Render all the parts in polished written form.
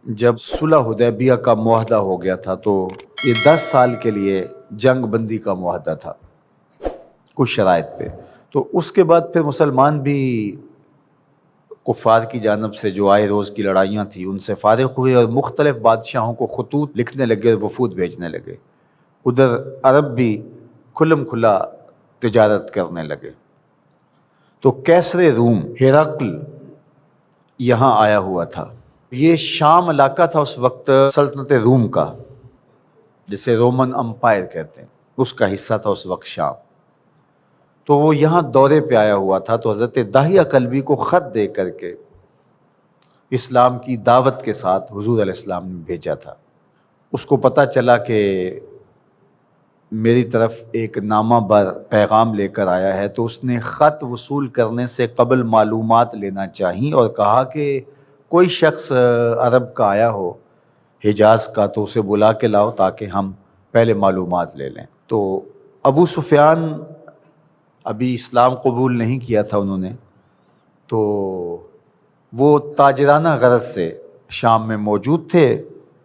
جب صلح حدیبیہ کا معاہدہ ہو گیا تھا تو یہ 10 سال کے لیے جنگ بندی کا معاہدہ تھا کچھ شرائط پہ. تو اس کے بعد پھر مسلمان بھی کفار کی جانب سے جو آئے روز کی لڑائیاں تھیں ان سے فارغ ہوئے اور مختلف بادشاہوں کو خطوط لکھنے لگے اور وفود بھیجنے لگے. ادھر عرب بھی کھلم کھلا تجارت کرنے لگے. تو کیسر روم ہرقل یہاں آیا ہوا تھا. یہ شام علاقہ تھا اس وقت سلطنت روم کا، جسے رومن امپائر کہتے ہیں، اس کا حصہ تھا اس وقت شام. تو وہ یہاں دورے پہ آیا ہوا تھا. تو حضرت داہیہ کلبی کو خط دے کر کے اسلام کی دعوت کے ساتھ حضور علیہ السلام نے بھیجا تھا. اس کو پتہ چلا کہ میری طرف ایک نامہ بر پیغام لے کر آیا ہے، تو اس نے خط وصول کرنے سے قبل معلومات لینا چاہیے اور کہا کہ کوئی شخص عرب کا آیا ہو حجاز کا تو اسے بلا کے لاؤ تاکہ ہم پہلے معلومات لے لیں. تو ابو سفیان ابھی اسلام قبول نہیں کیا تھا انہوں نے، تو وہ تاجرانہ غرض سے شام میں موجود تھے،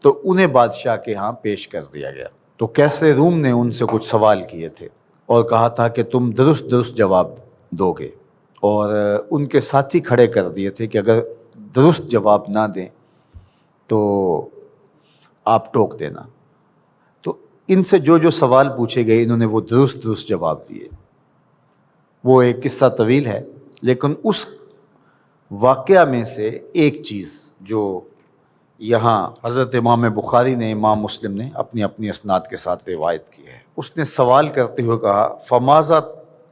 تو انہیں بادشاہ کے ہاں پیش کر دیا گیا. تو کیسر روم نے ان سے کچھ سوال کیے تھے اور کہا تھا کہ تم درست جواب دو گے، اور ان کے ساتھی کھڑے کر دیے تھے کہ اگر درست جواب نہ دیں تو آپ ٹوک دینا. تو ان سے جو سوال پوچھے گئے انہوں نے وہ درست جواب دیے. وہ ایک قصہ طویل ہے، لیکن اس واقعہ میں سے ایک چیز جو یہاں حضرت امام بخاری نے، امام مسلم نے اپنی اپنی اسناد کے ساتھ روایت کی ہے. اس نے سوال کرتے ہوئے کہا فماذا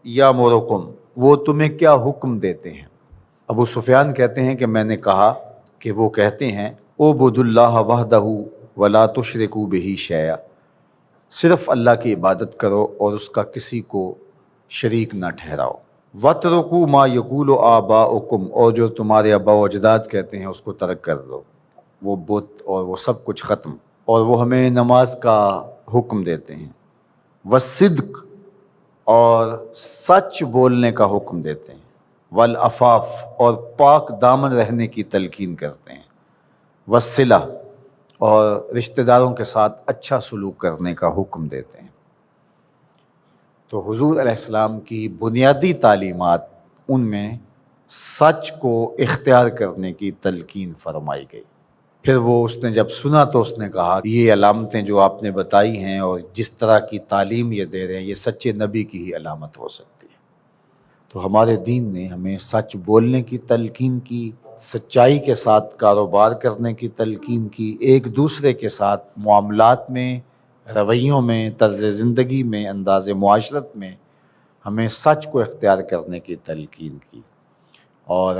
یامرکم، وہ تمہیں کیا حکم دیتے ہیں؟ ابو سفیان کہتے ہیں کہ میں نے کہا کہ وہ کہتے ہیں اعبدوا اللہ وحدہ ولا تشرکوا بہ شیئا، صرف اللہ کی عبادت کرو اور اس کا کسی کو شریک نہ ٹھہراؤ. وَاتْرُكُوا مَا يَقُولُ آبَاؤُكُمْ، اور جو تمہارے آباء و اجداد کہتے ہیں اس کو ترک کر دو، وہ بت اور وہ سب کچھ ختم. اور وہ ہمیں نماز کا حکم دیتے ہیں. وَالصِّدْقِ، اور سچ بولنے کا حکم دیتے ہیں. والعفاف، اور پاک دامن رہنے کی تلقین کرتے ہیں. والصلہ، اور رشتہ داروں کے ساتھ اچھا سلوک کرنے کا حکم دیتے ہیں. تو حضور علیہ السلام کی بنیادی تعلیمات، ان میں سچ کو اختیار کرنے کی تلقین فرمائی گئی. پھر وہ اس نے جب سنا تو اس نے کہا یہ علامتیں جو آپ نے بتائی ہیں اور جس طرح کی تعلیم یہ دے رہے ہیں، یہ سچے نبی کی ہی علامت ہو سکتی ہے. تو ہمارے دین نے ہمیں سچ بولنے کی تلقین کی، سچائی کے ساتھ کاروبار کرنے کی تلقین کی، ایک دوسرے کے ساتھ معاملات میں، رویوں میں، طرز زندگی میں، انداز معاشرت میں ہمیں سچ کو اختیار کرنے کی تلقین کی. اور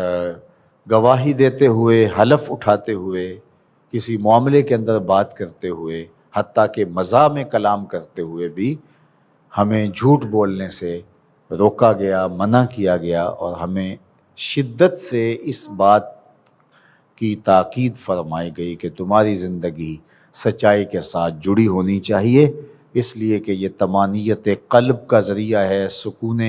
گواہی دیتے ہوئے، حلف اٹھاتے ہوئے، کسی معاملے کے اندر بات کرتے ہوئے، حتیٰ کہ مزاح میں کلام کرتے ہوئے بھی ہمیں جھوٹ بولنے سے روکا گیا، منع کیا گیا، اور ہمیں شدت سے اس بات کی تاکید فرمائی گئی کہ تمہاری زندگی سچائی کے ساتھ جڑی ہونی چاہیے، اس لیے کہ یہ طمانیت قلب کا ذریعہ ہے، سکون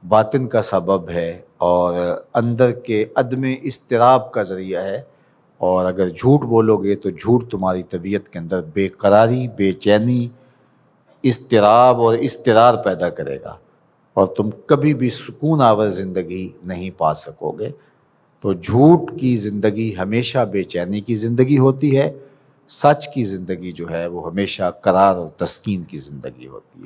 باطن کا سبب ہے، اور اندر کے عدم اضطراب کا ذریعہ ہے. اور اگر جھوٹ بولو گے تو جھوٹ تمہاری طبیعت کے اندر بے قراری، بے چینی، اضطراب اور اضطرار پیدا کرے گا، اور تم کبھی بھی سکون آور زندگی نہیں پا سکو گے. تو جھوٹ کی زندگی ہمیشہ بے چینی کی زندگی ہوتی ہے، سچ کی زندگی جو ہے وہ ہمیشہ قرار اور تسکین کی زندگی ہوتی ہے.